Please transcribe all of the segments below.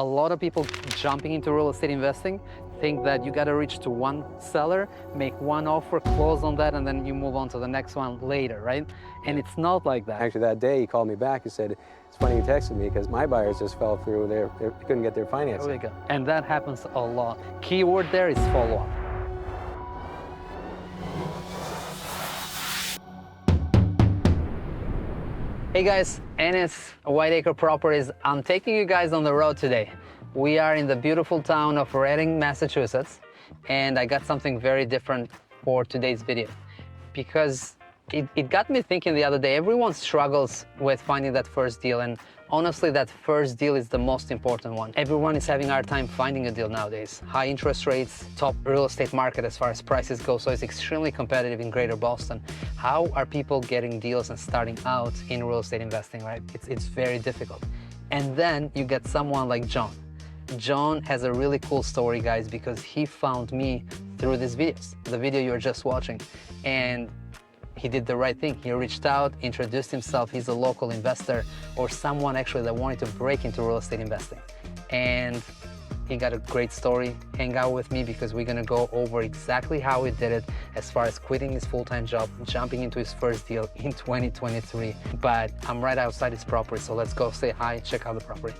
A lot of people jumping into real estate investing think that you got to reach to one seller, make one offer, close on that, and then you move on to the next one later, right? And it's not like that. Actually, that day he called me back and said, it's funny you texted me because my buyers just fell through. They couldn't get their financing. There we go. And that happens a lot. Keyword there is follow-up. Hey guys, Enes, Whiteacre Properties. I'm taking you guys on the road today. We are in the beautiful town of Reading, Massachusetts, and I got something very different for today's video because it got me thinking the other day. Everyone struggles with finding that first deal, and honestly, that first deal is the most important one. Everyone is having a hard time finding a deal nowadays. High interest rates, top real estate market as far as prices go, so it's extremely competitive in Greater Boston. How are people getting deals and starting out in real estate investing, right? It's very difficult. And then you get someone like John. John has a really cool story, guys, because he found me through these videos, the video you're just watching. And he did the right thing. He reached out, introduced himself. He's a local investor or someone actually that wanted to break into real estate investing. And he got a great story. Hang out with me because we're gonna go over exactly how he did it as far as quitting his full-time job, jumping into his first deal in 2023. But I'm right outside his property, so let's go say hi, check out the property.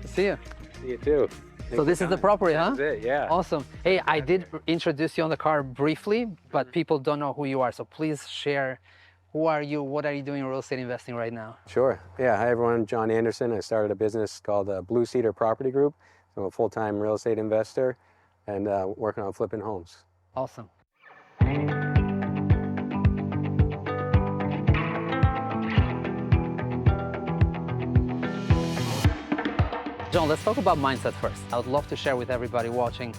See you. See you too. So this is the property, huh? That's it, yeah. Awesome. Hey, I did introduce you on the car briefly, but people don't know who you are. So please share, who are you? What are you doing in real estate investing right now? Sure. Yeah. Hi, everyone. I'm John Anderson. I started a business called Blue Cedar Property Group. So I'm a full-time real estate investor and working on flipping homes. Awesome. John, let's talk about mindset first. I would love to share with everybody watching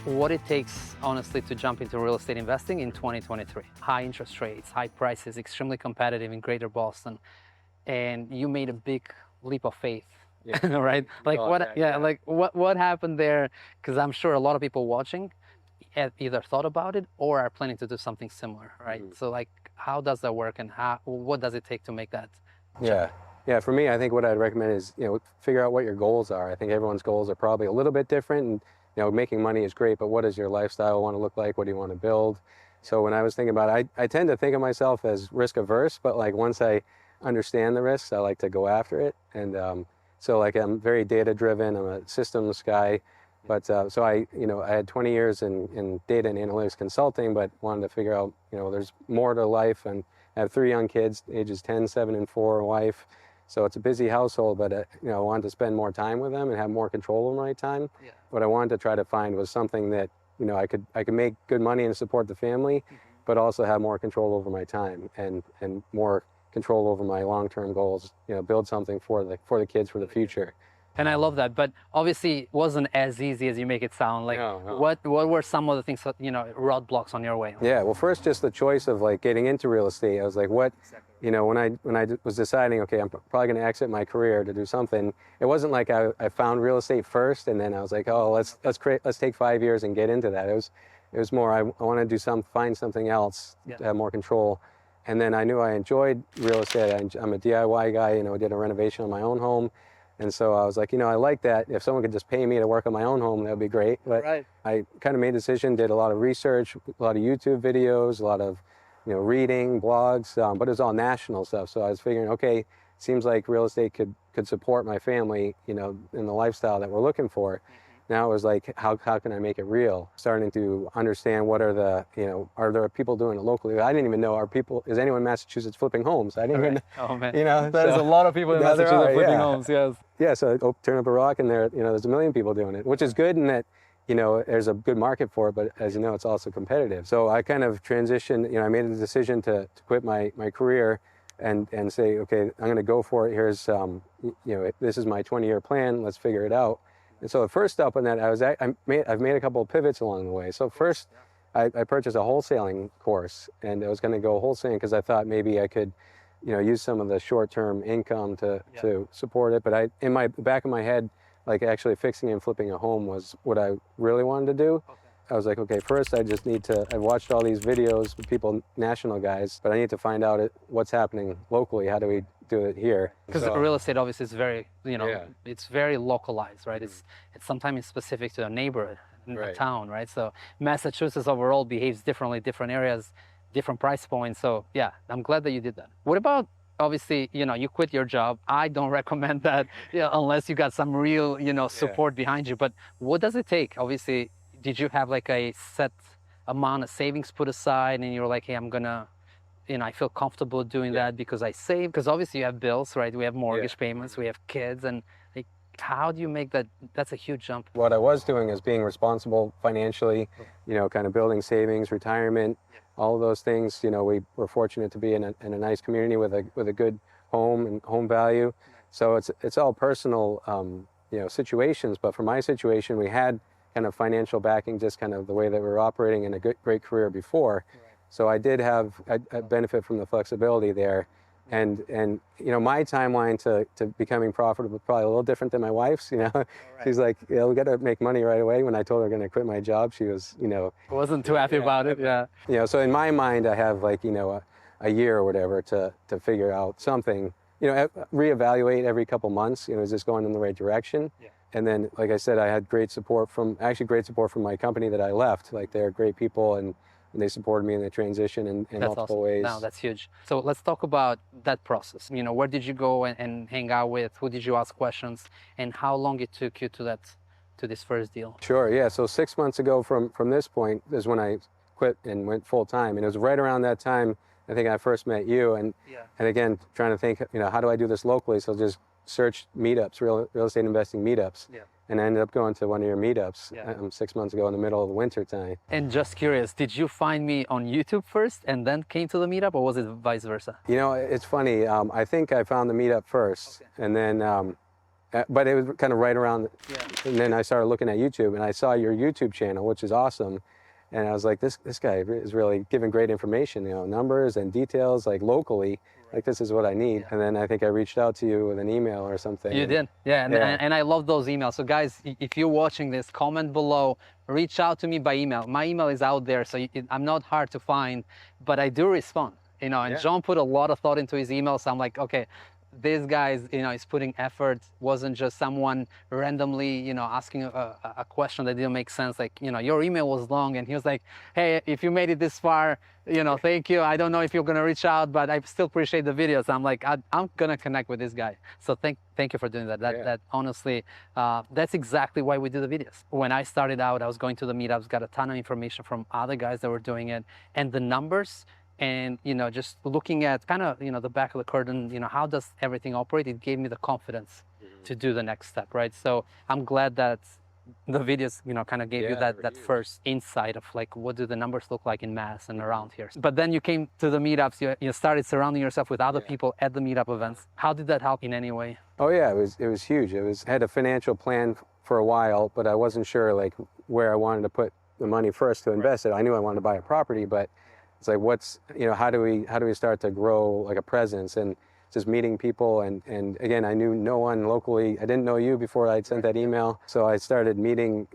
what it takes, honestly, to jump into real estate investing in 2023. High interest rates, high prices, extremely competitive in Greater Boston. And you made a big leap of faith, yeah. Right? Like what happened there? Because I'm sure a lot of people watching have either thought about it or are planning to do something similar, right? Mm-hmm. So like, how does that work and what does it take to make that jump? Yeah. Yeah, for me, I think what I'd recommend is, figure out what your goals are. I think everyone's goals are probably a little bit different. And, making money is great, but what does your lifestyle want to look like? What do you want to build? So when I was thinking about it, I tend to think of myself as risk averse, but like once I understand the risks, I like to go after it. And so like I'm very data driven. I'm a systems guy. But so I had 20 years in data and analytics consulting, but wanted to figure out, there's more to life. And I have 3 young kids, ages 10, 7, and 4, a wife. So it's a busy household, but I wanted to spend more time with them and have more control over my time. Yeah. What I wanted to try to find was something that I could make good money and support the family, mm-hmm. but also have more control over my time and more control over my long-term goals. Build something for the kids for the future. And I love that, but obviously it wasn't as easy as you make it sound. Like, no. What were some of the things that, roadblocks on your way? Yeah, well, first, just the choice of like getting into real estate. I was like, what, when I was deciding, okay, I'm probably going to exit my career to do something. It wasn't like I found real estate first, and then I was like, oh, let's take 5 years and get into that. It was more, I want to find something else to have more control. And then I knew I enjoyed real estate. I'm a DIY guy, did a renovation on my own home. And so I was like, I like that. If someone could just pay me to work on my own home, that would be great. But right. I kind of made a decision, did a lot of research, a lot of YouTube videos, a lot of, reading, blogs, but it was all national stuff. So I was figuring, okay, it seems like real estate could support my family, in the lifestyle that we're looking for. Mm-hmm. Now it was like, how can I make it real? Starting to understand what are are there people doing it locally? I didn't even know, is anyone in Massachusetts flipping homes? I didn't even, oh man, there's a lot of people in Massachusetts flipping homes, yes. Yeah, so turn up a rock and there's a million people doing it, which is good in that, there's a good market for it, but as you know, it's also competitive. So I kind of transitioned, I made a decision to quit my career and say, okay, I'm going to go for it. Here's, this is my 20-year plan. Let's figure it out. And so the first step on that, I've made a couple of pivots along the way. So first, I purchased a wholesaling course, and I was going to go wholesaling because I thought maybe I could, use some of the short-term income to support it. But in the back of my head, like actually fixing and flipping a home was what I really wanted to do. Okay. I was like, okay, first I just need to, I watched all these videos with people, national guys, but I need to find out what's happening locally. How do we do it here? Because real estate obviously is very, you know, Yeah. it's very localized, right? It's sometimes specific to a neighborhood, a Right. town, right? So Massachusetts overall behaves differently, different areas, different price points. So yeah, I'm glad that you did that. What about, obviously, you know, you quit your job. I don't recommend that, unless you got some real, you know, support behind you. But what does it take? Obviously, did you have like a set amount of savings put aside and you're like, hey, I'm gonna, you know, I feel comfortable doing that because I save? Because obviously you have bills, right? We have mortgage payments, we have kids, and like, how do you make that? That's a huge jump. What I was doing is being responsible financially, you know, kind of building savings, retirement, all of those things. You know, we were fortunate to be in a nice community with a good home and home value. So it's all personal, you know, situations. But for my situation, we had kind of financial backing, just kind of the way that we were operating in a great career before. So I did have a benefit from the flexibility there. And you know, my timeline to becoming profitable was probably a little different than my wife's. You know, she's like, yeah, we got to make money right away. When I told her I'm going to quit my job, she was, you know, Wasn't too happy about it. Yeah. you know, so in my mind, I have like, you know, a year or whatever to figure out something, you know, reevaluate every couple months, you know, is this going in the right direction? Yeah. And then, like I said, I had great support from my company that I left. Like, they're great people, and they supported me in the transition in multiple ways. No, that's huge. So let's talk about that process. You know, where did you go and hang out with? Who did you ask questions? And how long it took you to this first deal? Sure, yeah. So 6 months ago from this point is when I quit and went full time. And it was right around that time, I think, I first met you. And again, trying to think, you know, how do I do this locally? So just searched meetups, real estate investing meetups. Yeah. And I ended up going to one of your meetups 6 months ago in the middle of the winter time. And just curious, did you find me on YouTube first and then came to the meetup, or was it vice versa? You know, it's funny. I think I found the meetup first, and then, but it was kind of right around. And then I started looking at YouTube, and I saw your YouTube channel, which is awesome. And I was like, this guy is really giving great information, you know, numbers and details, like locally. Like, this is what I need. And then I think I reached out to you with an email or something. You did, and I love those emails. So guys, if you're watching this, comment below, reach out to me by email. My email is out there, so I'm not hard to find, but I do respond, you know. And John put a lot of thought into his email, so I'm like, okay, this guy's, you know, is putting effort. Wasn't just someone randomly, you know, asking a question that didn't make sense. Like, you know, your email was long, and he was like, hey, if you made it this far, you know, thank you. I don't know if you're gonna reach out, but I still appreciate the videos. I'm like, I'm gonna connect with this guy. So thank you for doing that. That honestly, that's exactly why we do the videos. When I started out, I was going to the meetups, got a ton of information from other guys that were doing it, and the numbers. And, you know, just looking at kind of, you know, the back of the curtain, you know, how does everything operate? It gave me the confidence to do the next step, right? So I'm glad that the videos, you know, kind of gave you that first insight of like, what do the numbers look like in Mass and around here? But then you came to the meetups, you started surrounding yourself with other people at the meetup events. How did that help in any way? Oh yeah, it was huge. I had a financial plan for a while, but I wasn't sure like where I wanted to put the money first to invest it. I knew I wanted to buy a property, but it's like, what's, you know, how do we start to grow like a presence, and just meeting people. And again, I knew no one locally. I didn't know you before I sent that email. So I started meeting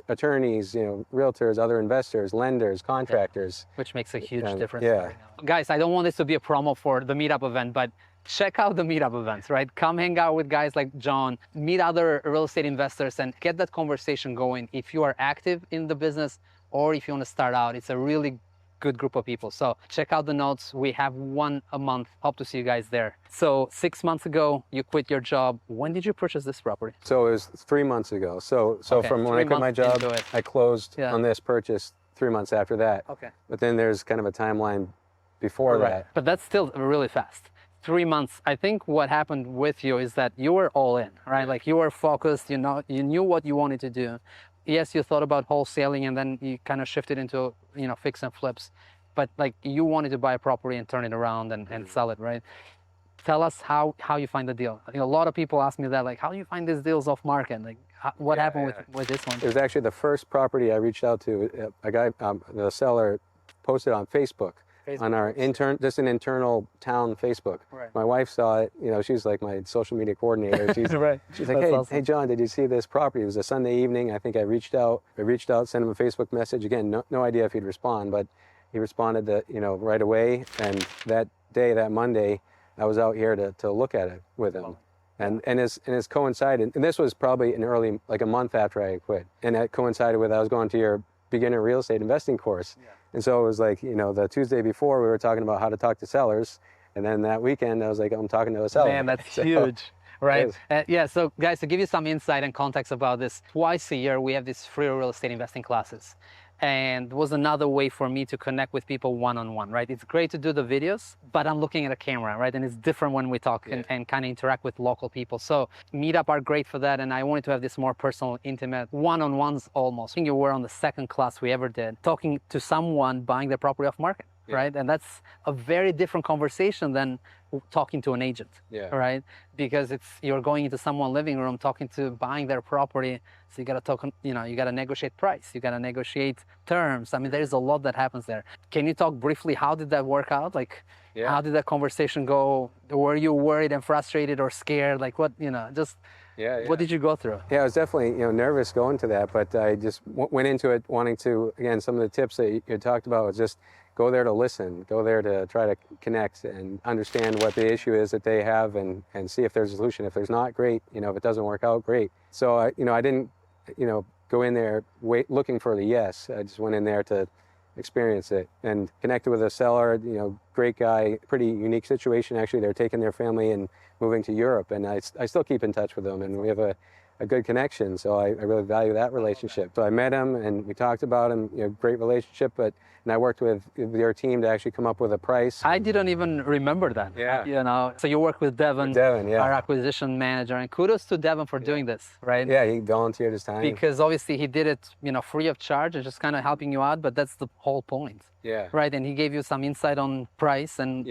attorneys, you know, realtors, other investors, lenders, contractors. Which makes a huge difference. Yeah. Guys, I don't want this to be a promo for the meetup event, but check out the meetup events, right? Come hang out with guys like John, meet other real estate investors, and get that conversation going. If you are active in the business or if you want to start out, it's a really good group of people. So check out the notes. We have one a month. Hope to see you guys there. So 6 months ago, you quit your job. When did you purchase this property? So it was 3 months ago. So okay. From when I quit my job, I closed on this purchase 3 months after that. Okay. But then there's kind of a timeline before that. But that's still really fast. 3 months. I think what happened with you is that you were all in, right? Like you were focused, you know, you knew what you wanted to do. Yes, you thought about wholesaling, and then you kind of shifted into, you know, fix and flips, but like you wanted to buy a property and turn it around and sell it, right? Tell us how you find the deal. You know, a lot of people ask me that, like, how do you find these deals off market? Like, what happened with this one? It was actually the first property I reached out to. A guy, the seller, posted on Facebook on our just an internal town Facebook. Right. My wife saw it. You know, she's like my social media coordinator. She's Right. She's like, That's hey, awesome. hey, John, did you see this property? It was a Sunday evening. I think I reached out, sent him a Facebook message. Again, no idea if he'd respond, but he responded right away. And that day, that Monday, I was out here to look at it with him. And it's coincided. And this was probably like a month after I quit. And that coincided with I was going to your beginner real estate investing course. Yeah. And so it was like, the Tuesday before we were talking about how to talk to sellers. And then that weekend I was like, I'm talking to a seller. Man, that's huge. Right? Yeah, so guys, to give you some insight and context about this, twice a year we have these free real estate investing classes. And it was another way for me to connect with people one-on-one, right? It's great to do the videos, but I'm looking at a camera, right? And it's different when we talk and kind of interact with local people. So Meetup are great for that. And I wanted to have this more personal, intimate, one-on-ones almost. I think you were on the second class we ever did, talking to someone buying their property off market. Yeah. Right? And that's a very different conversation than talking to an agent, right? Because you're going into someone's living room, talking to buying their property. So you got to talk, you got to negotiate price. You got to negotiate terms. I mean, there's a lot that happens there. Can you talk briefly, how did that work out? Like, how did that conversation go? Were you worried and frustrated or scared? Like what, what did you go through? Yeah, I was definitely, nervous going to that, but I just went into it wanting to, again, some of the tips that you talked about was just go there to listen, go there to try to connect and understand what the issue is that they have and see if there's a solution. If there's not, great. If it doesn't work out, great. So, I didn't, go in there looking for the yes. I just went in there to experience it and connected with a seller, great guy, pretty unique situation. Actually, they're taking their family and moving to Europe, and I still keep in touch with them, and we have a good connection. So I really value that relationship. So I met him and we talked about him, great relationship, and I worked with your team to actually come up with a price. I didn't even remember that. Yeah. So you work with Devin, our acquisition manager, and kudos to Devin for doing this, right? Yeah, he volunteered his time. Because obviously he did it, free of charge and just kind of helping you out, but that's the whole point. Yeah. Right, and he gave you some insight on price and,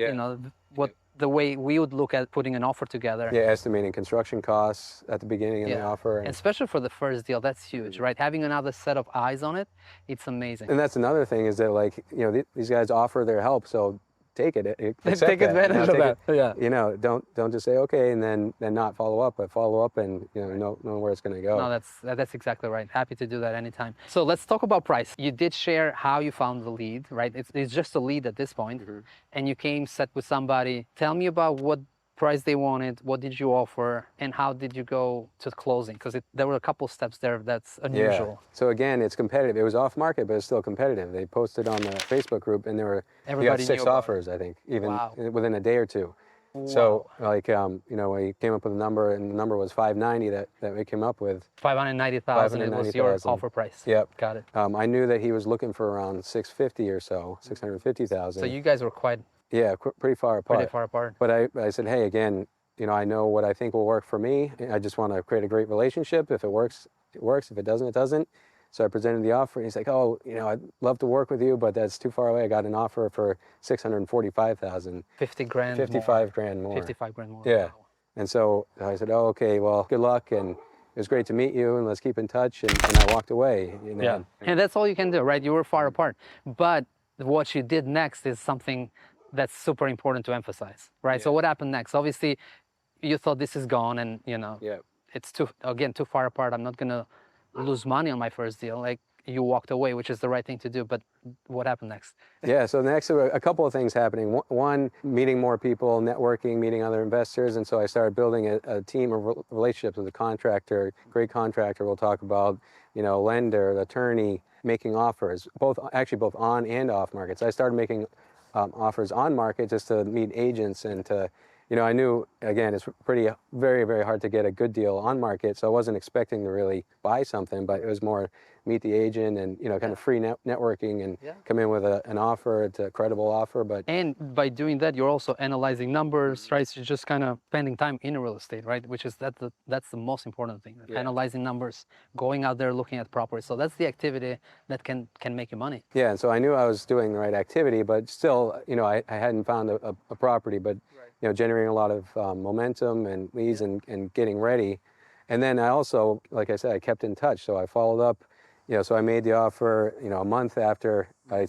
the way we would look at putting an offer together. Yeah, estimating construction costs at the beginning of the offer. And especially for the first deal, that's huge, right? Having another set of eyes on it, it's amazing. And that's another thing is that these guys offer their help, so take it. Take advantage of that. Yeah. Don't just say okay and then not follow up, but follow up and know where it's going to go. No, that's exactly right. Happy to do that anytime. So let's talk about price. You did share how you found the lead, right? It's just a lead at this point, and you came set with somebody. Tell me about what price they wanted, what did you offer, and how did you go to closing? Because there were a couple steps there that's unusual. Yeah. So again, it's competitive. It was off market, but it's still competitive. They posted on the Facebook group, and we got 6 offers, I think, even within a day or two. Wow. So we came up with a number, and the number was 590 that we came up with. 590,000 was your offer price. Yep. Got it. I knew that he was looking for around 650 or so, 650,000. So you guys were quite... Yeah, pretty far apart. Pretty far apart. But I said, hey, again, I know what I think will work for me. I just want to create a great relationship. If it works, it works. If it doesn't, it doesn't. So I presented the offer. He's like, oh, I'd love to work with you, but that's too far away. I got an offer for 645,000. 50 grand 55 grand more. 55 grand more. Yeah. Wow. And so I said, oh, okay, well, good luck. And it was great to meet you, and let's keep in touch. And I walked away. Yeah. And that's all you can do, right? You were far apart. But what you did next is something that's super important to emphasize, right? So what happened next? Obviously, you thought this is gone, and it's too far apart. I'm not gonna lose money on my first deal. Like, you walked away, which is the right thing to do. But what happened next? Yeah, so next, a couple of things happening. One, meeting more people, networking, meeting other investors, and so I started building a team of relationships with a contractor, great contractor. We'll talk about, lender, attorney, making offers, both on and off markets. I started making offers on market just to meet agents and to, I knew, again, it's very, very hard to get a good deal on market, so I wasn't expecting to really buy something, but it was more meet the agent and, kind of free networking and come in with an offer, it's a credible offer. And by doing that, you're also analyzing numbers, right? So you're just kind of spending time in real estate, right? Which is that's the most important thing, analyzing numbers, going out there, looking at properties. So that's the activity that can make you money. Yeah, and so I knew I was doing the right activity, but still, I hadn't found a property, but, generating a lot of momentum and leads and getting ready. And then I also, like I said, I kept in touch. So I followed up, So I made the offer, a month after I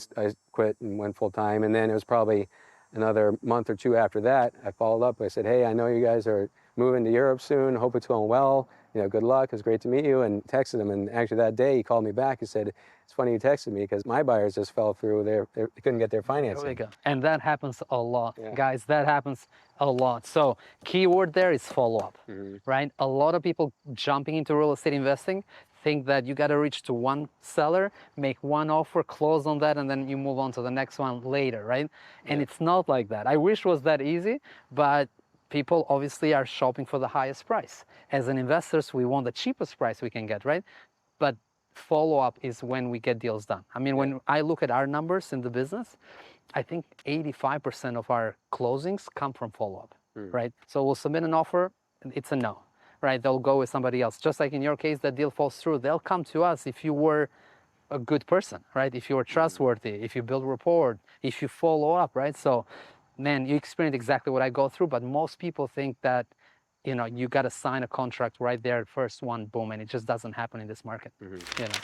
quit and went full time. And then it was probably another month or two after that, I followed up. I said, hey, I know you guys are moving to Europe soon. Hope it's going well. Good luck. It's great to meet you. And texted him. And actually that day he called me back. He said, it's funny you texted me because my buyers just fell through. They couldn't get their financing. There we go. And that happens a lot, Yeah. guys. That happens a lot. So keyword there is follow-up, right? A lot of people jumping into real estate investing think that you got to reach to one seller, make one offer, close on that, and then you move on to the next one later, right? And it's not like that. I wish it was that easy, but people obviously are shopping for the highest price. As an investors, we want the cheapest price we can get, right? But follow-up is when we get deals done. I mean, when I look at our numbers in the business, I think 85% of our closings come from follow-up, right? So we'll submit an offer, it's a no, right? They'll go with somebody else. Just like in your case, that deal falls through. They'll come to us if you were a good person, right? If you were trustworthy, if you build rapport, if you follow up, right? So, man, you experienced exactly what I go through, but most people think that, you got to sign a contract right there, first one, boom, and it just doesn't happen in this market.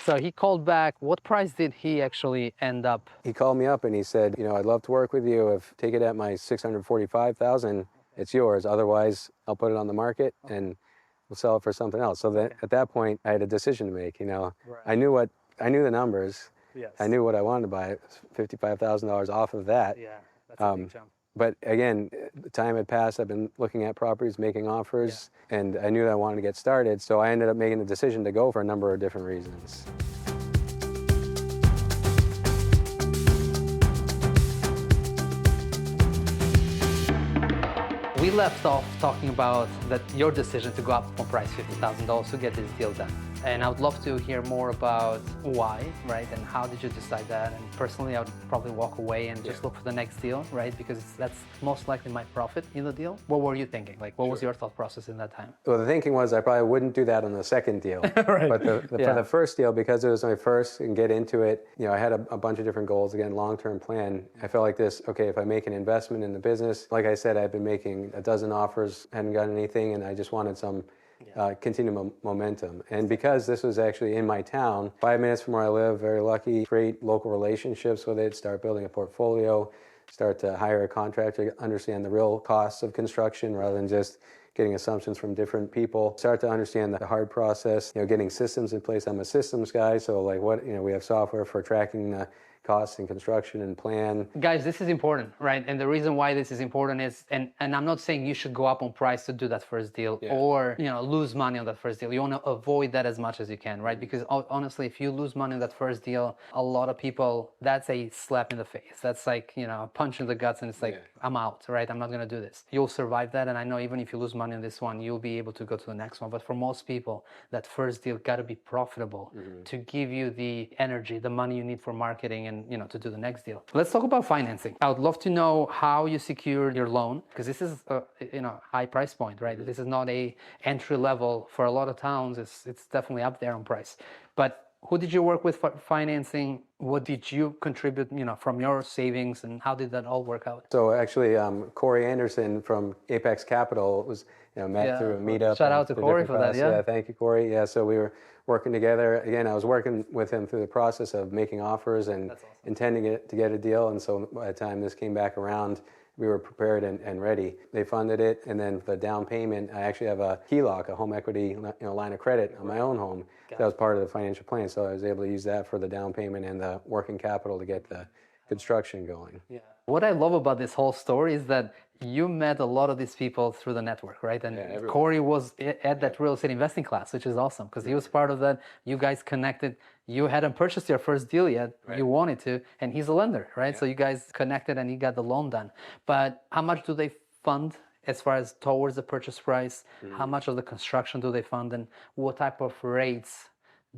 So he called back. What price did he actually end up? He called me up and he said, I'd love to work with you. If take it at my $645,000, it's yours. Otherwise, I'll put it on the market and we'll sell it for something else. So that at that point, I had a decision to make. I knew the numbers. Yes. I knew what I wanted to buy. It was $55,000 off of that. Yeah, that's a big jump. But again, the time had passed. I've been looking at properties, making offers, and I knew that I wanted to get started. So I ended up making the decision to go for a number of different reasons. We left off talking about your decision to go up on price $50,000 to get this deal done. And I would love to hear more about why, right? And how did you decide that? And personally, I would probably walk away and just look for the next deal, right? Because that's most likely my profit in the deal. What were you thinking? Like, what was your thought process in that time? Well, the thinking was I probably wouldn't do that on the second deal. Right. But for the first deal, because it was my first and get into it, I had a bunch of different goals. Again, long-term plan. I felt like this, okay, if I make an investment in the business, like I said, I've been making a dozen offers, hadn't gotten anything, and I just wanted some continued momentum. And because this was actually in my town, 5 minutes from where I live, very lucky, create local relationships with it, start building a portfolio, start to hire a contractor, understand the real costs of construction rather than just getting assumptions from different people, start to understand the hard process, getting systems in place. I'm a systems guy, so we have software for tracking the costs in construction and plan. Guys, this is important, right? And the reason why this is important is, and I'm not saying you should go up on price to do that first deal or, lose money on that first deal. You want to avoid that as much as you can, right? Because honestly, if you lose money on that first deal, a lot of people, that's a slap in the face. That's like, a punch in the guts and it's like, I'm out, right? I'm not going to do this. You'll survive that. And I know even if you lose money on this one, you'll be able to go to the next one. But for most people, that first deal got to be profitable to give you the energy, the money you need for marketing and, to do the next deal. Let's talk about financing. I would love to know how you secured your loan, because this is a, high price point, right? This is not a entry level for a lot of towns. It's definitely up there on price. But who did you work with for financing? What did you contribute, from your savings, and how did that all work out? So actually, Corey Anderson from Apex Capital was, met through a meetup. Shout out to Corey for that. Yeah, thank you, Corey. Yeah, so we were working together. Again, I was working with him through the process of making offers and intending to get a deal. And so by the time this came back around, we were prepared and ready. They funded it, and then for the down payment, I actually have a HELOC, a home equity line of credit on my own home. That was part of the financial plan, so I was able to use that for the down payment and the working capital to get the construction going. Yeah. What I love about this whole story is that you met a lot of these people through the network, right? And Corey was at that real estate investing class, which is awesome because he was part of that. You guys connected. You hadn't purchased your first deal yet. Right. You wanted to, and he's a lender, right? Yeah. So you guys connected and you got the loan done. But how much do they fund as far as towards the purchase price? How much of the construction do they fund, and what type of rates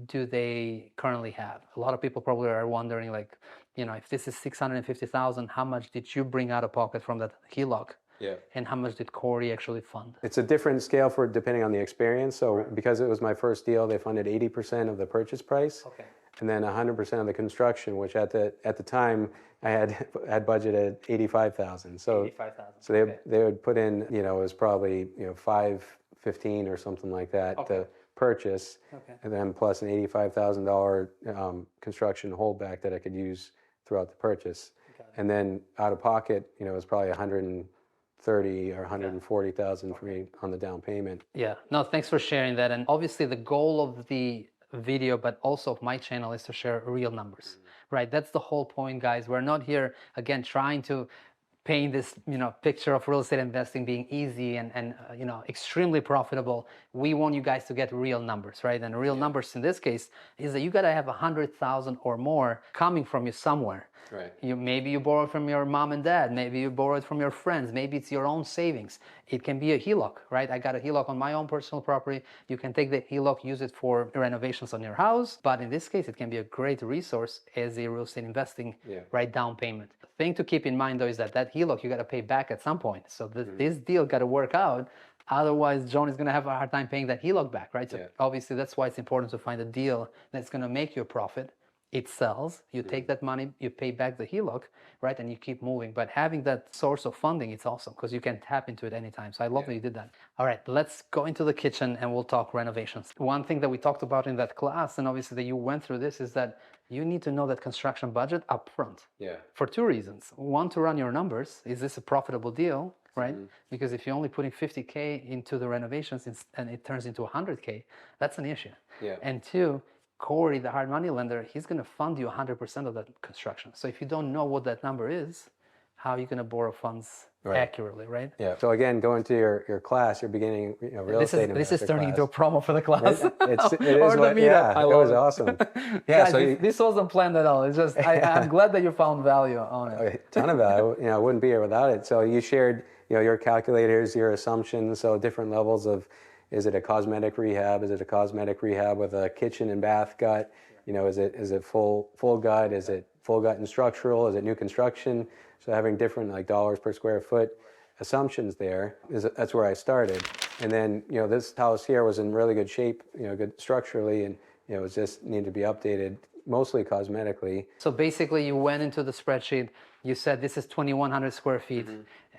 do they currently have? A lot of people probably are wondering, like, if this is $650,000, how much did you bring out of pocket from that HELOC? Yeah. And how much did Corey actually fund? It's a different scale for depending on the experience. So because it was my first deal, they funded 80% of the purchase price. Okay. And then 100% of the construction, which at the time I had budgeted $85,000. So $85,000. So they would put in, it was probably $515 or something like that to purchase, Okay. and then plus an $85,000 construction holdback that I could use throughout the purchase. And then out of pocket, you know, it was probably 130 or 140,000 for me on the down payment. Yeah, no, thanks for sharing that. And obviously, the goal of the video, but also of my channel, is to share real numbers, right? That's the whole point, guys. We're not here, again, trying to paint this, you know, picture of real estate investing being easy and you know, extremely profitable. We want you guys to get real numbers, right? And real numbers in this case is that you got to have 100,000 or more coming from you somewhere. Right. Maybe you borrowed from your mom and dad. Maybe you borrowed from your friends. Maybe it's your own savings. It can be a HELOC, right? I got a HELOC on my own personal property. You can take the HELOC, use it for renovations on your house. But in this case, it can be a great resource as a real estate investing, right, down payment. The thing to keep in mind, though, is that HELOC you got to pay back at some point. So this deal got to work out. Otherwise, John is going to have a hard time paying that HELOC back, right? So obviously, that's why it's important to find a deal that's going to make you a profit. It sells, you take that money, you pay back the HELOC, right? And you keep moving. But having that source of funding, it's awesome because you can tap into it anytime. So I love that you did that. All right, let's go into the kitchen and we'll talk renovations. One thing that we talked about in that class, and obviously that you went through this, is that you need to know that construction budget up front. Yeah. For two reasons. One, to run your numbers. Is this a profitable deal, right? Because if you're only putting 50K into the renovations and it turns into 100K, that's an issue. Yeah. And two, Corey, the hard money lender, he's going to fund you 100% of that construction. So if you don't know what that number is, how are you going to borrow funds accurately, right? Yeah. So again, going to your class, your beginning, you know, real estate This is turning class. into a promo for the class. It is or what, the meetup. it was awesome. Yeah. Guys, So this wasn't planned at all. It's just I'm glad that you found value on it. a ton of value. You know, I wouldn't be here without it. So you shared, you know, your calculators, your assumptions, so different levels of. Is it a cosmetic rehab? Is it a cosmetic rehab with a kitchen and bath gut? You know, is it full gut? Is it full gut and structural? Is it new construction? So having different like dollars per square foot assumptions there that's where I started. And then, you know, this house here was in really good shape, you know, good structurally, and you know, it was just needed to be updated, mostly cosmetically. So basically, you went into the spreadsheet. You said this is 2,100 square feet,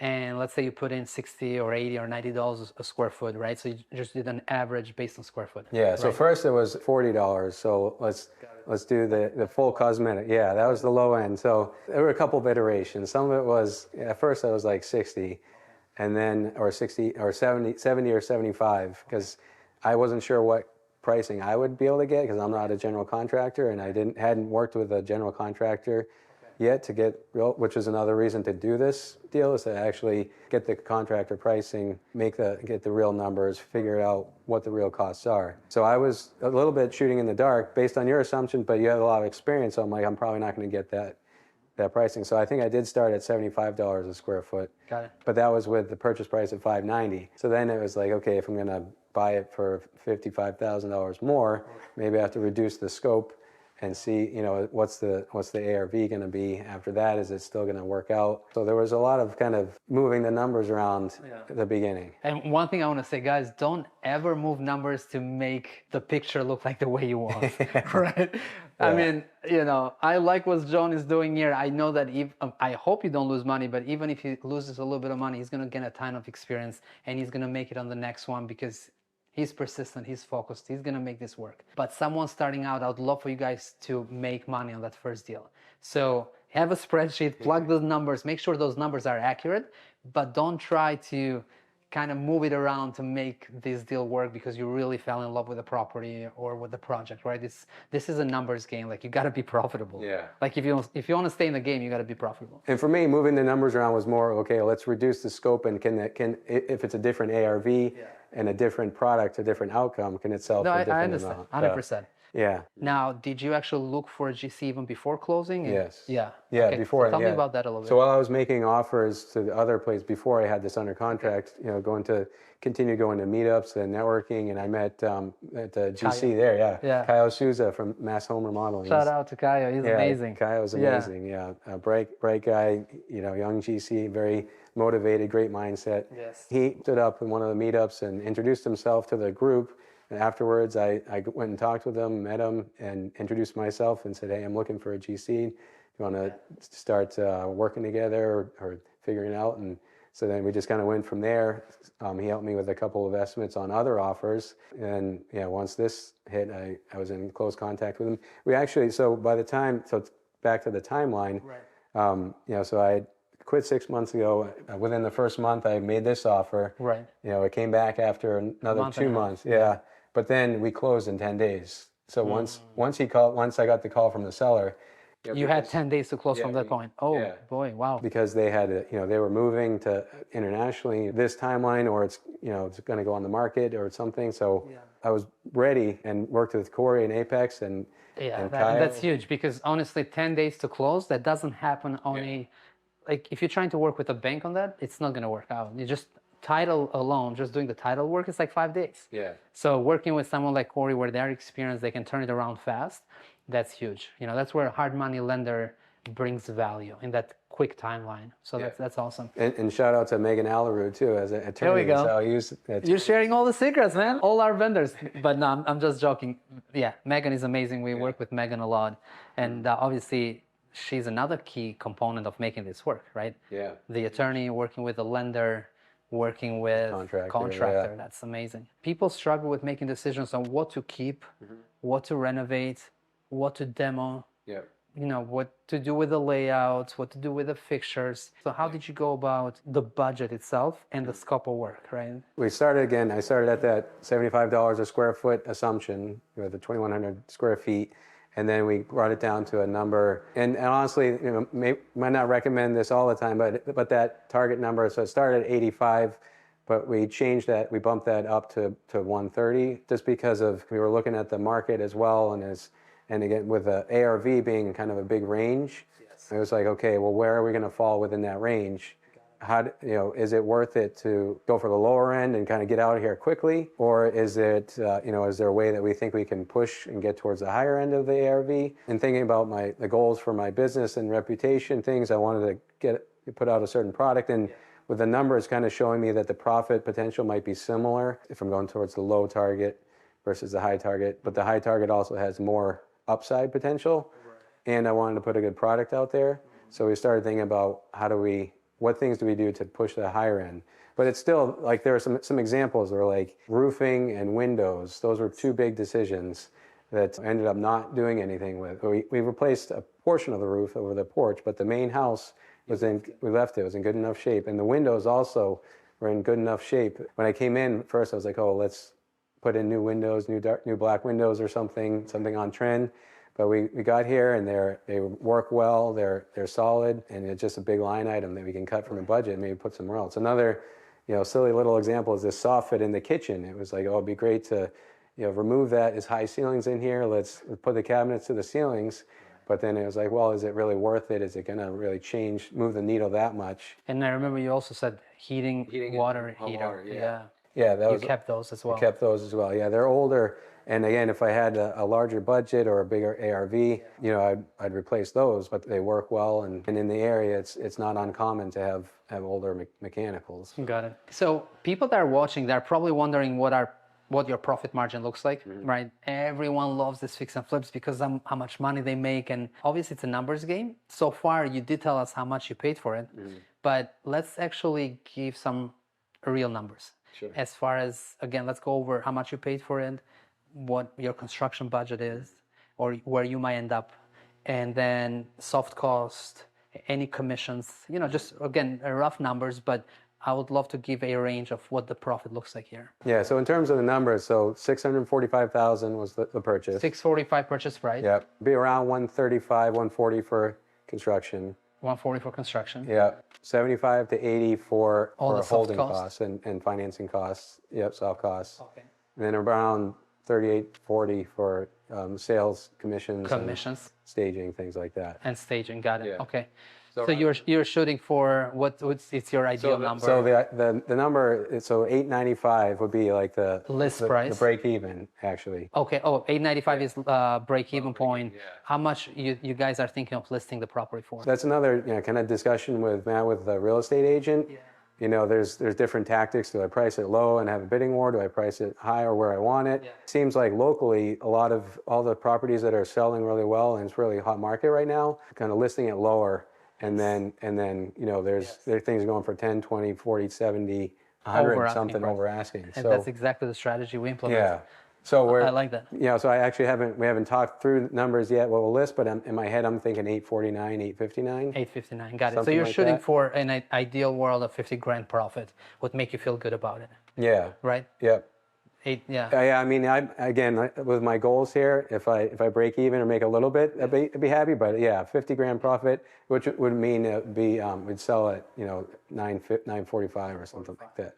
and let's say you put in 60 or 80 or $90 a square foot, right? So you just did an average based on square foot. Yeah. So first it was $40. So let's do the full cosmetic. Yeah, that was the low end. So there were a couple of iterations. Some of it was at first I was like 60, and then or 60 or 70 or 75 because I wasn't sure what pricing I would be able to get because I'm not a general contractor and I hadn't worked with a general contractor yet to get real, which is another reason to do this deal, is to actually get the contractor pricing, get the real numbers, figure out what the real costs are. So I was a little bit shooting in the dark based on your assumption, but you have a lot of experience, so I'm like, I'm probably not going to get that pricing. So I think I did start at $75 a square foot. Got it. But that was with the purchase price of $590. So then it was like, okay, if I'm going to buy it for $55,000 more, maybe I have to reduce the scope and see, you know, what's the ARV going to be after that? Is it still going to work out? So there was a lot of kind of moving the numbers around at the beginning. And one thing I want to say, guys, don't ever move numbers to make the picture look like the way you want, right? I mean, you know, I like what John is doing here. I know that I hope you don't lose money, but even if he loses a little bit of money, he's going to get a ton of experience and he's going to make it on the next one because he's persistent, he's focused, he's gonna make this work. But someone starting out, I'd love for you guys to make money on that first deal. So have a spreadsheet, plug those numbers, make sure those numbers are accurate, but don't try to kind of move it around to make this deal work because you really fell in love with the property or with the project, right? This is a numbers game. Like, you got to be profitable. Yeah. Like, if you want to stay in the game, you got to be profitable. And for me, moving the numbers around was more, okay, let's reduce the scope, and if it's a different ARV and a different product, a different outcome, can it sell for a different I understand, amount? 100%. Yeah. Now, did you actually look for a GC even before closing? Yes. Yeah. Yeah, okay. before. Tell me about that a little bit. So while I was making offers to the other place before I had this under contract, you know, continue going to meetups and networking, and I met at the GC Kyle. there, Yeah. Kyle Souza from Mass Home Remodeling. Shout out to Kyle, he's amazing. Kyle's amazing, a bright guy, you know, young GC, very motivated, great mindset. Yes. He stood up in one of the meetups and introduced himself to the group. And afterwards, I went and talked with him, met him, and introduced myself and said, hey, I'm looking for a GC. You want to start working together or figuring it out? And So then we just kind of went from there. He helped me with a couple of estimates on other offers. And yeah, once this hit, I was in close contact with him. We actually, so by the time, so back to the timeline, so I quit 6 months ago. Within the first month, I made this offer. Right. It came back after another 2 months. Yeah. But then we closed in 10 days. So once I got the call from the seller, you had 10 days to close from that point. Oh boy, wow. Because they had, they were moving to internationally this timeline, or it's going to go on the market or something. So I was ready and worked with Corey and Apex and Kyle. That's huge, because honestly, 10 days to close, that doesn't happen on like if you're trying to work with a bank on that, it's not going to work out. You just title alone, just doing the title work is like 5 days. Yeah. So working with someone like Corey, where they're experienced, they can turn it around fast. That's huge. That's where a hard money lender brings value in that quick timeline. So that's awesome. And shout out to Megan Alaru too, as an attorney. There we go. So you're sharing all the secrets, man. All our vendors. But no, I'm just joking. Yeah, Megan is amazing. We work with Megan a lot, and obviously she's another key component of making this work, right? Yeah. The attorney working with the lender, working with contractor. That's amazing. People struggle with making decisions on what to keep, what to renovate, what to demo. Yeah. What to do with the layouts, what to do with the fixtures. So how did you go about the budget itself and the scope of work, right? I started at that $75 a square foot assumption, the 2,100 square feet. And then we brought it down to a number. And honestly, might not recommend this all the time, but that target number, so it started at 85, but we changed that, we bumped that up to 130, just because we were looking at the market as well, and again, with the ARV being kind of a big range, it was like, okay, well, where are we going to fall within that range? Is it worth it to go for the lower end and kind of get out of here quickly? Or is it, is there a way that we think we can push and get towards the higher end of the ARV? And thinking about the goals for my business and reputation, things I wanted to put out a certain product. And with the numbers kind of showing me that the profit potential might be similar if I'm going towards the low target versus the high target. But the high target also has more upside potential. And I wanted to put a good product out there. So we started thinking about what things do we do to push the higher end? But it's still, like, there are some examples where, like, roofing and windows, those were two big decisions that I ended up not doing anything with. We replaced a portion of the roof over the porch, but the main house we left it. It was in good enough shape. And the windows also were in good enough shape. When I came in first, I was like, oh, let's put in new windows, new black windows or something on trend. But we got here and they work well, they're solid, and it's just a big line item that we can cut from the budget and maybe put somewhere else. Another silly little example is this soffit in the kitchen. It was like, oh, it'd be great to remove that. There's high ceilings in here. Let's put the cabinets to the ceilings. But then it was like, well, is it really worth it? Is it going to really move the needle that much? And I remember you also said heating water heater. Yeah, you kept those as well. Kept those as well. Yeah, they're older. And again, if I had a larger budget or a bigger ARV, I'd replace those, but they work well. And in the area, it's not uncommon to have older mechanicals. Got it. So people that are watching, they're probably wondering what your profit margin looks like, right? Everyone loves this fix and flips because how much money they make. And obviously it's a numbers game. So far, you did tell us how much you paid for it, but let's actually give some real numbers. Sure. As far as, again, let's go over how much you paid for it, what your construction budget is, or where you might end up, and then soft cost, any commissions, just, again, rough numbers, but I would love to give a range of what the profit looks like here. Yeah, so in terms of the numbers, so $645,000 was the purchase. $645 purchase price. Yeah, be around $135, $140 for construction. $140 for construction. Yeah, $75 to $80 for holding costs and financing costs. Yep, soft costs. Okay. And then around $38, $40 for sales commissions, staging, things like that. And staging, got it. Yeah. Okay. So you're shooting for it's your ideal number? So the number, so $895 would be like the list price, the break even actually. Okay. Oh, $895 is break even point. Yeah. How much you guys are thinking of listing the property for? That's another kind of discussion with Matt, with the real estate agent. Yeah. There's different tactics. Do I price it low and have a bidding war? Do I price it high or where I want it? Yeah. Seems like locally, all the properties that are selling really well, and it's really a hot market right now, kind of listing it lower and then there are things going for 10, 20, 40, 70, Over 100 asking something price. over asking. And So that's exactly the strategy we implement. yeah. So I like that. So I actually we haven't talked through numbers yet, what we'll list, but in my head I'm thinking 849, 859. 859, got it. So Something you're like shooting that. for an ideal world of 50 grand profit would make you feel good about it, Yeah. right? Yep. Yeah. Yeah, I mean, with my goals here, if I break even or make a little bit, I'd be happy. But yeah, 50 grand profit, which would mean we'd sell at 945 or something like that.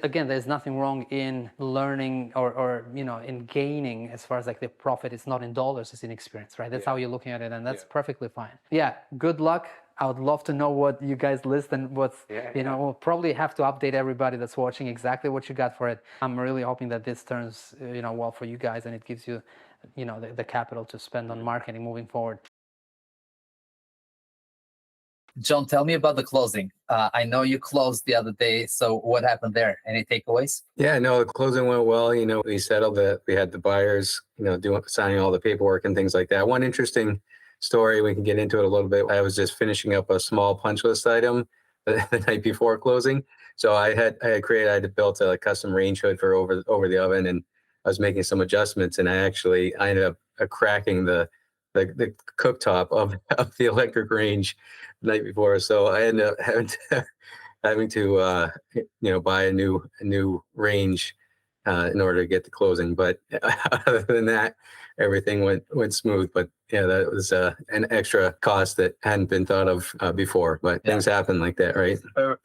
Again, there's nothing wrong in learning or in gaining as far as like the profit. It's not in dollars, it's in experience, right? That's how you're looking at it, and that's perfectly fine. Yeah, good luck. I would love to know what you guys list and what's, we'll probably have to update everybody that's watching exactly what you got for it. I'm really hoping that this turns, well for you guys, and it gives you, the capital to spend on marketing moving forward. John, tell me about the closing. I know you closed the other day. So what happened there? Any takeaways? Yeah, no, the closing went well. We settled we had the buyers, signing all the paperwork and things like that. One interesting story, we can get into it a little bit. I was just finishing up a small punch list item the night before closing. So I had built a custom range hood for over the oven, and I was making some adjustments, and I ended up cracking the cooktop of the electric range the night before. So I ended up having to buy a new range in order to get the closing. But other than that, everything went smooth. But yeah, that was an extra cost that hadn't been thought of before. But things happen like that, right?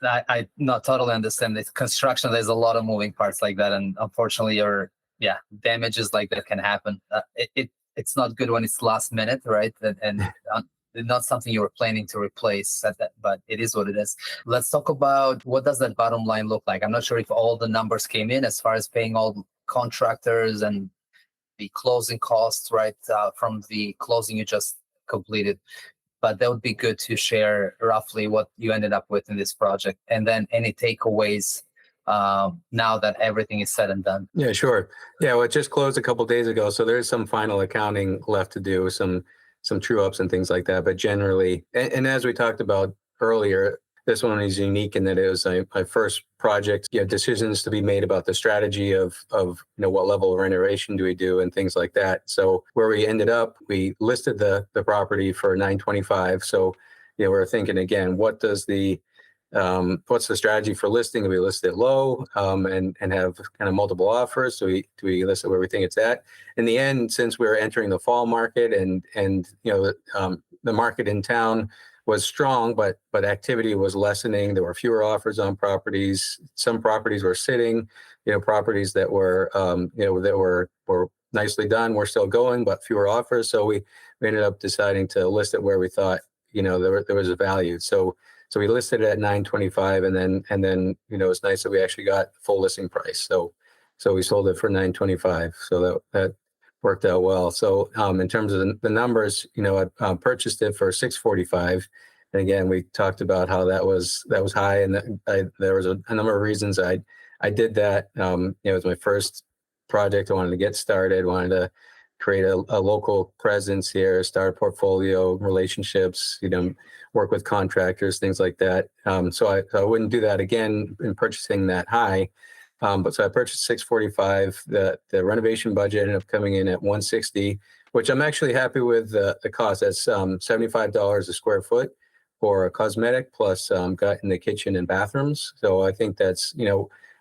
I not totally understand this construction. There's a lot of moving parts like that, and unfortunately, damages like that can happen. It's not good when it's last minute, right? And not something you were planning to replace, but it is what it is. Let's talk about what does that bottom line look like. I'm not sure if all the numbers came in as far as paying all contractors and the closing costs, right, from the closing you just completed. But that would be good to share roughly what you ended up with in this project, and then any takeaways now that everything is said and done. Yeah, sure. Yeah, well, it just closed a couple of days ago, so there's some final accounting left to do, some true ups and things like that. But generally, and as we talked about earlier, this one is unique in that it was my first project. Decisions to be made about the strategy of what level of renovation do we do and things like that. So where we ended up, we listed the property for $925. So we're thinking again, what's the strategy for listing? Do we list it low and have kind of multiple offers? Do we list it where we think it's at? In the end, since we're entering the fall market and the market in town was strong, but activity was lessening. There were fewer offers on properties. Some properties were sitting. Properties that were were nicely done were still going, but fewer offers. So we ended up deciding to list it where we thought there was a value. So we listed it at $925, and then it's nice that we actually got full listing price. So we sold it for $925. So that worked out well. So in terms of the numbers, I purchased it for $645. And again, we talked about how that was high, and there was a number of reasons I did that. It was my first project. I wanted to get started. Wanted to create a local presence here, start a portfolio, relationships, work with contractors, things like that. So I wouldn't do that again in purchasing that high. But so I purchased $645. The renovation budget ended up coming in at $160, which I'm actually happy with the cost. That's $75 a square foot for a cosmetic plus got in the kitchen and bathrooms. So I think that's,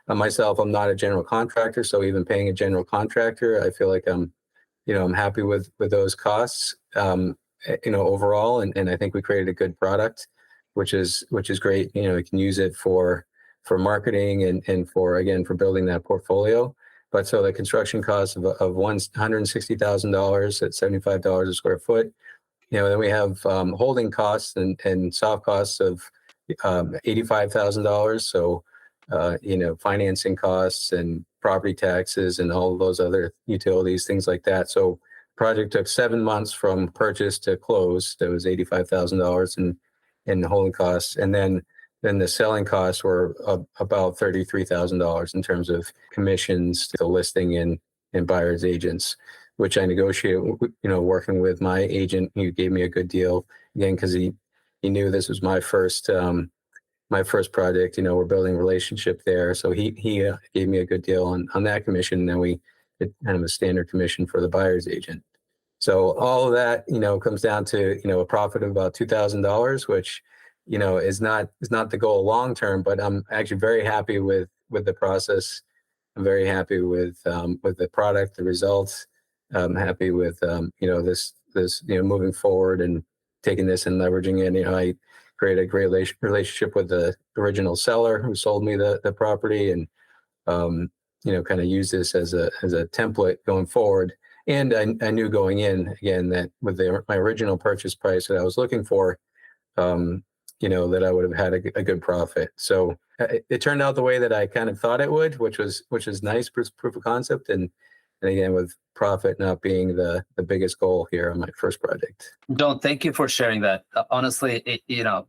myself, I'm not a general contractor. So even paying a general contractor, I feel like I'm happy with those costs, overall. And I think we created a good product, which is great. We can use it for marketing and for building that portfolio. But so the construction cost of $160,000 at $75 a square foot. Then we have holding costs and soft costs of $85,000. So financing costs and property taxes and all of those other utilities, things like that. So project took 7 months from purchase to close. That was $85,000 in the holding costs. And then the selling costs were about $33,000 in terms of commissions to the listing and buyer's agents, which I negotiated, working with my agent. He gave me a good deal again, because he knew this was my first project. You know, we're building a relationship there, so he gave me a good deal on that commission. And then we did kind of a standard commission for the buyer's agent. So all of that, you know, comes down to, you know, a profit of about $2,000, which, you know, is not the goal long term. But I'm actually very happy with the process. I'm very happy with the product, the results. I'm happy with you know, this you know, moving forward and taking this and leveraging it. You know, I created a great relationship with the original seller who sold me the property, and you know, kind of use this as a template going forward. And I knew going in, again, that with my original purchase price that I was looking for, you know, that I would have had a good profit. So it turned out the way that I kind of thought it would, which was nice, proof of concept. And again, with profit not being the biggest goal here on my first project. John, thank you for sharing that. Honestly, you know,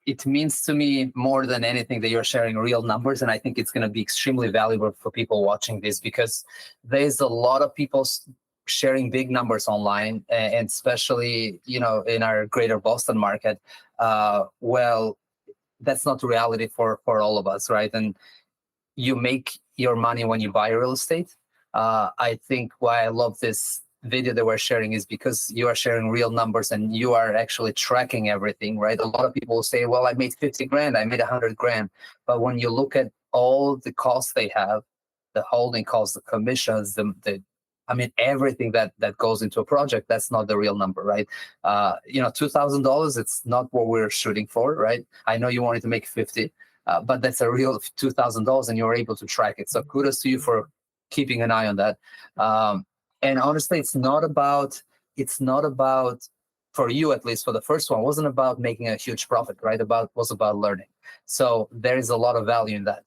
it means to me more than anything that you're sharing real numbers, and I think it's going to be extremely valuable for people watching this, because there's a lot of people sharing big numbers online, and especially, you know, in our greater Boston market. Well, that's not the reality for all of us, right? And you make your money when you buy real estate. I think why I love this video that we're sharing is because you are sharing real numbers and you are actually tracking everything, right? A lot of people will say, well, I made 50 grand, I made 100 grand. But when you look at all the costs they have, the holding costs, the commissions, I mean, everything that goes into a project, that's not the real number, right? You know, $2,000, it's not what we're shooting for, right? I know you wanted to make 50, but that's a real $2,000 and you're able to track it. So kudos to you for keeping an eye on that. And honestly, it's not about, for you at least, for the first one, wasn't about making a huge profit, right? Was about learning. So there is a lot of value in that.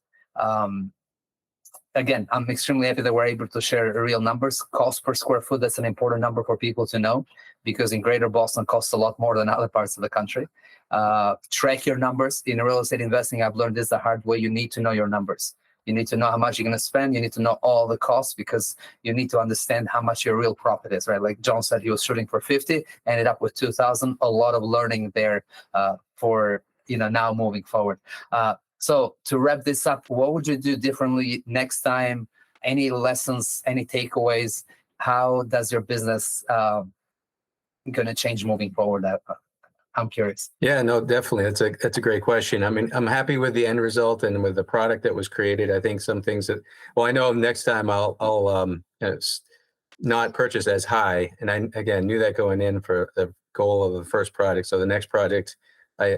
Again, I'm extremely happy that we're able to share real numbers. Cost per square foot, that's an important number for people to know, because in greater Boston costs a lot more than other parts of the country. Track your numbers. In real estate investing, I've learned this the hard way. You need to know your numbers. You need to know how much you're going to spend. You need to know all the costs, because you need to understand how much your real profit is, right? Like John said, he was shooting for 50, ended up with 2,000. A lot of learning there for, you know, now moving forward. So to wrap this up, what would you do differently next time? Any lessons, any takeaways? How does your business going to change moving forward? I'm curious. Yeah, no, definitely. That's a great question. I mean, I'm happy with the end result and with the product that was created. I think some things that, well, I know next time I'll not purchase as high. And I, again, knew that going in for the goal of the first product. So the next project, I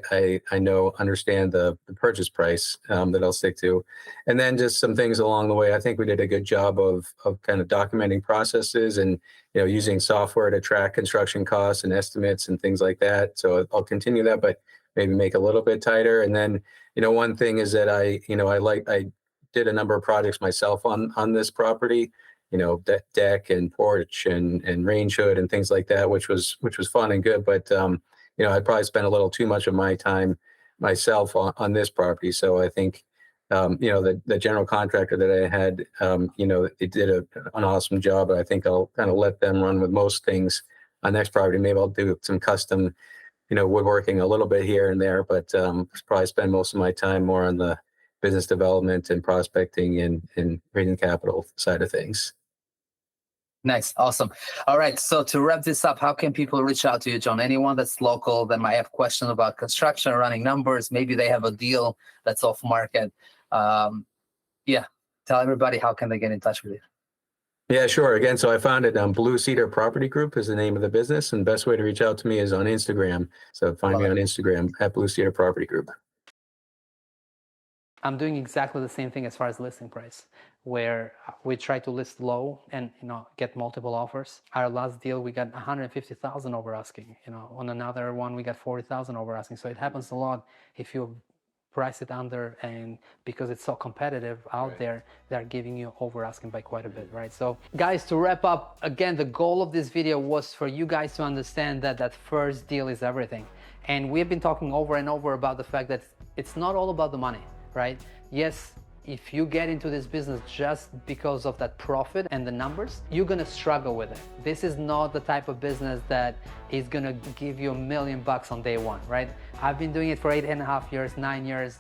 understand the purchase price that I'll stick to. And then just some things along the way. I think we did a good job of kind of documenting processes and, you know, using software to track construction costs and estimates and things like that. So I'll continue that, but maybe make a little bit tighter. And then, you know, one thing is that I did a number of projects myself on this property, you know, deck and porch and range hood and things like that, which was fun and good. But you know, I probably spent a little too much of my time myself on this property. So I think, you know, the general contractor that I had, you know, it did an awesome job. I think I'll kind of let them run with most things on next property. Maybe I'll do some custom, you know, woodworking a little bit here and there, but probably spend most of my time more on the business development and prospecting and raising capital side of things. Nice. Awesome. All right. So to wrap this up, how can people reach out to you, John? Anyone that's local that might have questions about construction, running numbers, maybe they have a deal that's off market. Yeah. Tell everybody, how can they get in touch with you? Yeah, sure. Again, so I founded Blue Cedar Property Group is the name of the business, and the best way to reach out to me is on Instagram. So find me on Instagram at Blue Cedar Property Group. I'm doing exactly the same thing as far as listing price, where we try to list low and, you know, get multiple offers. Our last deal, we got 150,000 over asking. You know, on another one, we got 40,000 over asking. So it happens a lot if you price it under, and because it's so competitive out there, they're giving you over asking by quite a bit, right? So guys, to wrap up, again, the goal of this video was for you guys to understand that that first deal is everything. And we've been talking over and over about the fact that it's not all about the money, right? Yes, if you get into this business just because of that profit and the numbers, you're gonna struggle with it. This is not the type of business that is gonna give you $1 million on day one, right? I've been doing it for 8.5 years, 9 years.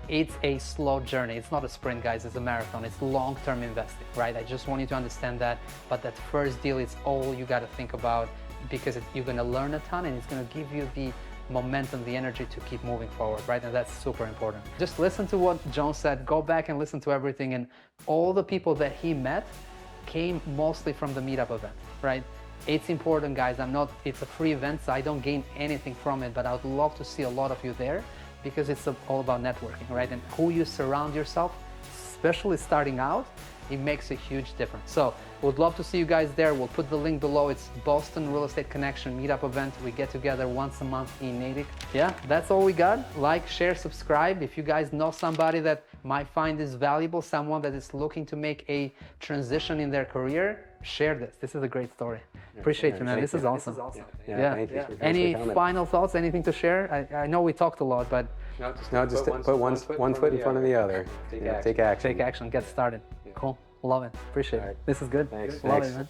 It's a slow journey. It's not a sprint, guys, it's a marathon. It's long-term investing, right? I just want you to understand that. But that first deal is all you gotta think about, because you're gonna learn a ton and it's gonna give you the momentum, the energy to keep moving forward, right? And that's super important. Just listen to what John said, go back and listen to everything, and all the people that he met came mostly from the meetup event, right? It's important, guys. It's a free event, so I don't gain anything from it, but I would love to see a lot of you there, because it's all about networking, right? And who you surround yourself, especially starting out, it makes a huge difference. So would love to see you guys there. We'll put the link below. It's Boston Real Estate Connection meetup event. We get together once a month in Natick. Yeah, that's all we got. Like, share, subscribe. If you guys know somebody that might find this valuable, someone that is looking to make a transition in their career, share this. This is a great story. Appreciate you, man. This is awesome. Yeah. Thank you. Any final thoughts? Anything to share? I know we talked a lot, but No, just put one foot in front of the other. Take action. take action. Get started. Cool. Love it. Appreciate it. This is good. Thanks. Love Thanks. it, man.